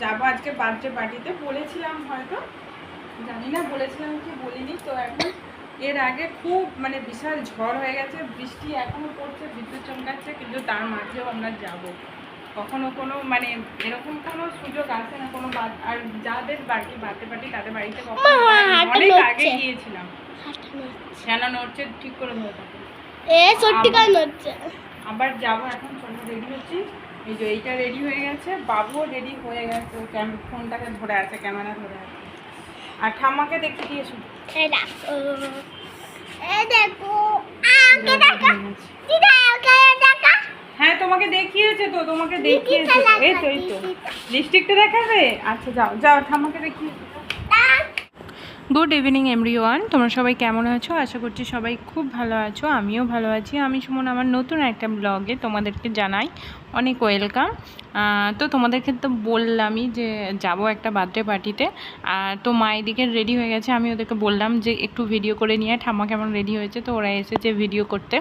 যাবো আজকে বার্থডে পার্টিতে, বলেছিলাম হয়তো, জানি না বলেছিলাম কি বলিনি। তো এখন এর আগে খুব মানে বিশাল ঝড় হয়ে গেছে, বৃষ্টি এখনও পড়ছে, বিদ্যুৎ চমকাচ্ছে, কিন্তু তার মাঝেও আমরা যাব। কখনো কোনো মানে এরকম কোনো সুযোগ আসে না কোনো। আর যাদের বার্থডে পার্টি তাদের বাড়িতে কখনো অনেক আগে গিয়েছিলাম। কেন নড়ছে ঠিক করে ধরে থাকে, আবার যাবো এখন। চলো রেডি হচ্ছি, এই যে এইটা রেডি হয়ে গেছে, বাবুও রেডি হয়ে গেছে, ফোনটাকে ধরে আছে, ক্যামেরা ধরে আছে। আর ঠাম্মাকে দেখিয়ে দিয়ে শুধু হ্যাঁ তোমাকে দেখিয়েছে তো, তোমাকে দেখিয়েছে। এই তো লিপস্টিকটা দেখাবে। আচ্ছা যাও যাও, ঠাম্মাকে দেখিয়ে। গুড ইভিনিং এভরিওয়ান, তোমরা সবাই কেমন আছো? আশা করছি সবাই খুব ভালো আছো, আমিও ভালো আছি। আমি সুমন, আমার নতুন একটা ব্লগে তোমাদেরকে জানাই অনেক ওয়েলকাম। তো তোমাদেরকে তো বললামই যে যাব একটা বার্থডে পার্টিতে। তো মা এদিকে রেডি হয়ে গেছে, আমি ওদেরকে বললাম যে একটু ভিডিও করে নিয়ে। ঠাম্মা কেমন রেডি হয়েছে, তো ওরা এসেছে ভিডিও করতে।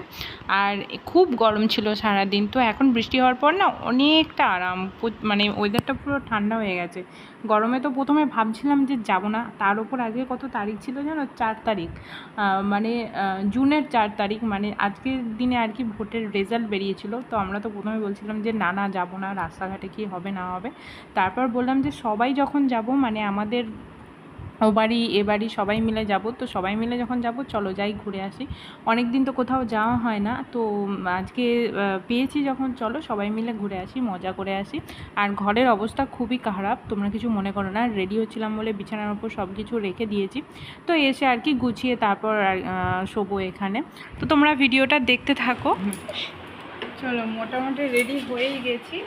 আর খুব গরম ছিল সারাদিন, তো এখন বৃষ্টি হওয়ার পর না অনেকটা আরাম, মানে ওয়েদারটা পুরো ঠান্ডা হয়ে গেছে। গরমে তো প্রথমে ভাবছিলাম যে যাব না, তার উপর আজকে কত তারিখ ছিল জানো? 4 তারিখ, মানে জুনের 4 তারিখ, মানে আজকের দিনে আর কি ভোটের রেজাল্ট বেরিয়েছিল। তো আমরা তো প্রথমে বলছিলাম যে না যাবো না, রাস্তাঘাটে কি হবে না হবে। তারপর বললাম যে সবাই যখন যাব, মানে আমাদের ও বাড়ি এ বাড়ি সবাই মিলে যাব, তো সবাই মিলে যখন যাব চলো যাই ঘুরে আসি। অনেক দিন তো কোথাও যাওয়া হয় না, তো আজকে পেয়েছি যখন, চলো সবাই মিলে ঘুরে আসি, মজা করে আসি। আর ঘরের অবস্থা খুবই খারাপ, তোমরা কিছু মনে করো না, রেডি হচ্ছিলাম বলে বিছানার উপর সব কিছু রেখে দিয়েছি। তো এসে আর কি গুছিয়ে তারপর শোবো এখানে। তো তোমরা ভিডিওটা দেখতে থাকো। চলো মোটামুটি রেডি হয়েই গেছি,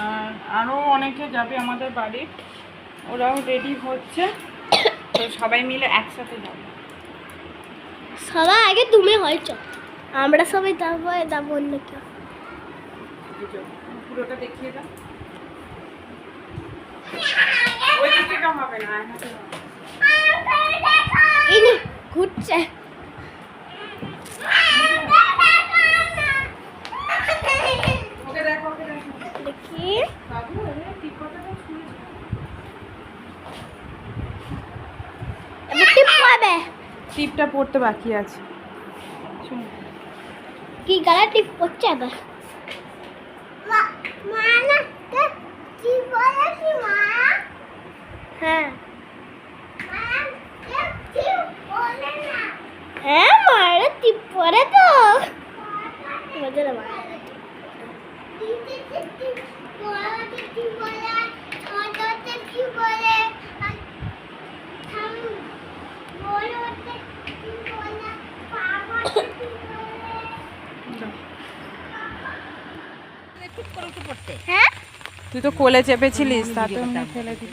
আর আরও অনেকে যাবে আমাদের বাড়ির, ওরাও রেডি হচ্ছে, তো সবাই মিলে একসাথে যাবো। সবাই আগে তুমি হয়েছ, আমরা সবাই যাবো অন্য কেউ। পুরোটা দেখিয়ে দাও, ওই দিকটা হবে না, ঘুরছে। ওকে দেখো দেখি বাবু, ঠিক কথাটা শুনেছো? টিপটা পড়তে বাকি আছে, কি গালা টিপ পড়ছে আবার? হ্যাঁ হ্যাঁ মারা টিপ পড়ে তো মজা না। হ্যাঁ তুই তো কোলে চেপেছিলিস, তাতে আমি ফেলে দিই।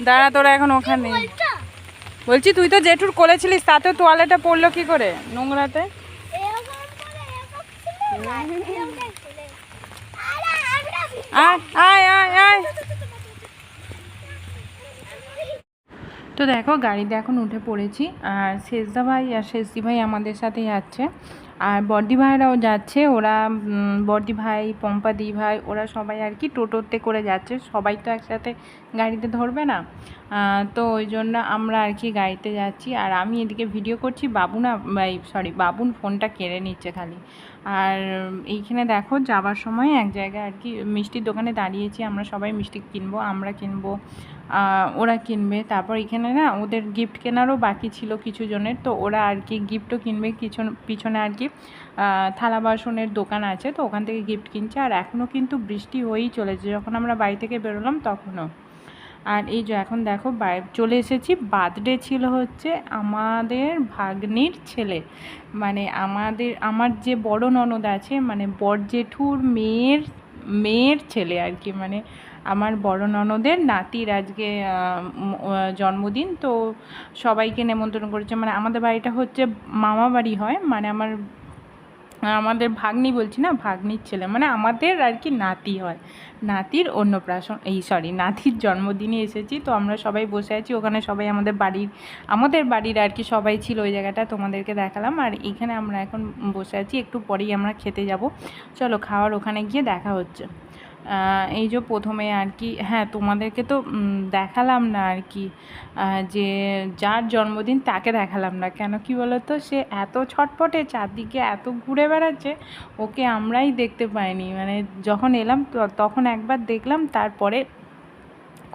দাঁড়া, তোরা এখন ওখানে বলছি, তুই তো জেঠুর কোলে ছিলিস, তাতে তোয়ালেটা পড়লো কি করে নোংরাতে? আয় আয় আয় আয়। তো দেখো গাড়িতে এখন উঠে পড়েছি, আর শেষদা ভাই আর শেষদি ভাই আমাদের সাথে যাচ্ছে, আর বর্দি ভাইরাও যাচ্ছে। ওরা বর্দি ভাই, পম্পাদি ভাই, ওরা সবাই আর কি টোটোতে করে যাচ্ছে, সবাই তো একসাথে গাড়িতে ধরবে না। তো ওই জন্য আমরা আর কি গাড়িতে যাচ্ছি, আর আমি এদিকে ভিডিও করছি। বাবুন ফোনটা কেড়ে নিচ্ছে খালি। আর এইখানে দেখো যাবার সময় এক জায়গায় আর কি মিষ্টির দোকানে দাঁড়িয়েছি, আমরা সবাই মিষ্টি কিনবো, আমরা কিনবো, ওরা কিনবে। তারপর এখানে না ওদের গিফট কেনারও বাকি ছিল কিছু জনের, তো ওরা আর কি গিফটও কিনবে। পিছনে আর কি থালা বাসনের দোকান আছে, তো ওখান থেকে গিফট কিনছে। আর এখনও কিন্তু বৃষ্টি হয়েই চলেছে, যখন আমরা বাড়ি থেকে বেরোলাম তখনও। আর এই যে এখন দেখো চলে এসেছি, বার্থডে ছিল হচ্ছে আমাদের ভাগ্নির ছেলে, মানে আমার যে বড় ননদ আছে, মানে বর জেঠুর মেয়ের ছেলে আর কি, মানে আমার বড় ননদের নাতির আজকে জন্মদিন। তো সবাইকে নেমন্তন্ন করেছে, মানে আমাদের বাড়িটা হচ্ছে মামা বাড়ি হয়, মানে আমার আমাদের ভাগ্নি বলছি না, ভাগ্নির ছেলে, মানে আমাদের আর কি নাতি হয়, নাতির অন্নপ্রাশন, নাতির জন্মদিনে এসেছি। তো আমরা সবাই বসে আছি ওখানে, সবাই আমাদের বাড়ির আর কি সবাই ছিল ওই জায়গাটা, তোমাদেরকে দেখালাম। আর এখানে আমরা এখন বসে আছি, একটু পরেই আমরা খেতে যাব। চলো খাওয়ার ওখানে গিয়ে দেখা হচ্ছে। এই যে প্রথমে আর কি, হ্যাঁ তোমাদেরকে তো দেখালাম না আর কি, যে যার জন্মদিন তাকে দেখালাম না কেন, কি বলো তো, সে এত ছটপটে, চারদিকে এত ঘুরে বেড়াচ্ছে, ওকে আমরাই দেখতে পাইনি। মানে যখন এলাম তখন একবার দেখলাম, তারপরে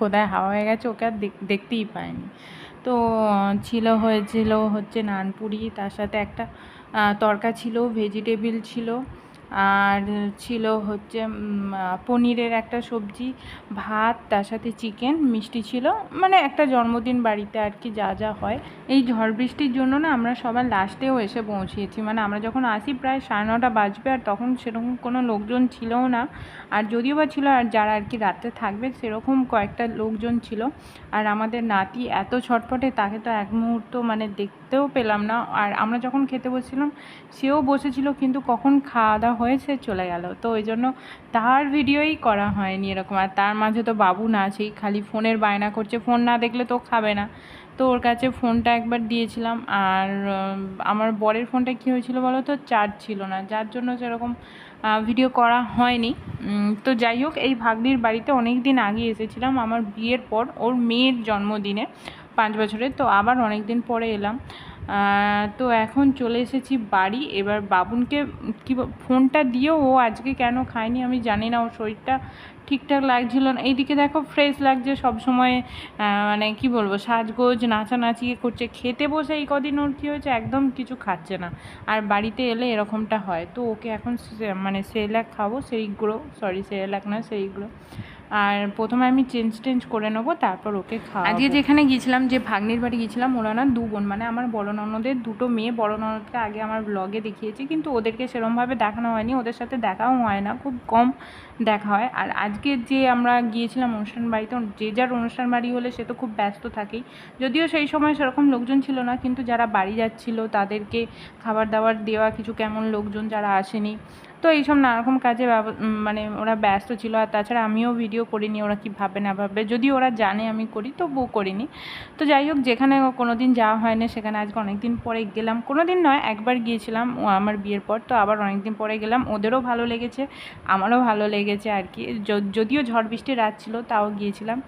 কোথায় হাওয়া হয়ে গেছে, ওকে আর দেখতেই পাইনি। তো হয়েছিল হচ্ছে নানপুরি, তার সাথে একটা তরকা ছিল, ভেজিটেবিল ছিল, আর ছিল হচ্ছে পনিরের একটা সবজি, ভাত, তার সাথে চিকেন, মিষ্টি ছিল। মানে একটা জন্মদিন বাড়িতে আর কি যা যা হয়। এই ঝড় বৃষ্টির জন্য না আমরা সবার লাস্টেও এসে পৌঁছিয়েছি, মানে আমরা যখন আসি প্রায় 9:30 বাজবে, আর তখন সেরকম কোনো লোকজন ছিলও না। আর যদিও বা ছিল, আর যারা আর কি রাত্রে থাকবে সেরকম কয়েকটা লোকজন ছিল। আর আমাদের নাতি এত ছটফটে, তাকে তো এক মুহূর্ত মানে দেখতেও পেলাম না। আর আমরা যখন খেতে বসছিলাম সেও বসেছিল, কিন্তু কখন খাওয়া দাওয়া হয়েছে চলে গেল, তো ওই জন্য তার ভিডিওই করা হয়নি এরকম। আর তার মাঝে তো বাবু না আছেই, খালি ফোনের বায়না করছে, ফোন না দেখলে তো খাবে না। তো ওর কাছে ফোনটা একবার দিয়েছিলাম। আর আমার বরের ফোনটা কী হয়েছিল বলো তো, চার্জ ছিল না, যার জন্য সেরকম ভিডিও করা হয়নি। তো যাই হোক, এই ভাগ্নির বাড়িতে অনেক দিন আগে এসেছিলাম আমার বিয়ের পর, ওর মেয়ের জন্মদিনে 5 বছরের, তো আবার অনেক দিন পরে এলাম। তো এখন চলে এসেছি বাড়ি। এবার বাবুনকে ফোনটা দিয়েও ও আজকে কেন খায়নি আমি জানি না, ওর শরীরটা ঠিকঠাক লাগছিল না। এইদিকে দেখো ফ্রেশ লাগছে সবসময়, মানে কি বলবো, সাজগোজ নাচানাচি করছে। খেতে বসে এই কদিন ওর কী হয়েছে, একদম কিছু খাচ্ছে না। আর বাড়িতে এলে এরকমটা হয়। তো ওকে এখন মানে সেরেলাক খাবো, সেরেলাক না, সেইগুলো। আর প্রথমে আমি চেঞ্জ করে নেবো, তারপর ওকে খাওয়াবো। আজকে যেখানে গিয়েছিলাম, যে ভাগ্নির বাড়ি গিয়েছিলাম, ওরা না 2 বোন, মানে আমার বড় ননদের 2টো মেয়ে। বড় ননদকে আগে আমার ব্লগে দেখিয়েছি, কিন্তু ওদেরকে সেরকমভাবে দেখানো হয়নি, ওদের সাথে দেখাও হয় না, খুব কম দেখা হয়। আর আজকে যে আমরা গিয়েছিলাম অনুষ্ঠান বাড়িতে, যে যার অনুষ্ঠান বাড়ি হলে সে তো খুব ব্যস্ত থাকেই। যদিও সেই সময় সেরকম লোকজন ছিল না, কিন্তু যারা বাড়ি যাচ্ছিল তাদেরকে খাবার দাবার দেওয়া, কিছু কেমন লোকজন যারা আসেনি, তো এইসব নানারকম কাজে মানে ওরা ব্যস্ত ছিল। আর তাছাড়া আমিও ভিডিও করিনি, ওরা কি ভাবে না ভাবে, যদি ওরা জানে আমি করি তো বউ করিনি। তো যাই হোক, যেখানে কোনো দিন যাওয়া হয় না সেখানে আজকে অনেক দিন পরে গেলাম। কোনো দিন নয়, একবার গিয়েছিলাম আমার বিয়ের পর, তো আবার অনেক দিন পরে গেলাম। ওদেরও ভালো লেগেছে, আমারও ভালো লেগেছে আর কি। যদিও ঝড় বৃষ্টির রাত ছিল, তাও গিয়েছিলাম।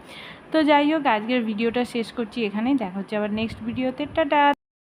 তো যাই হোক, আজকের ভিডিওটা শেষ করছি এখানেই, দেখা হচ্ছে আবার নেক্সট ভিডিওতে। টাটা।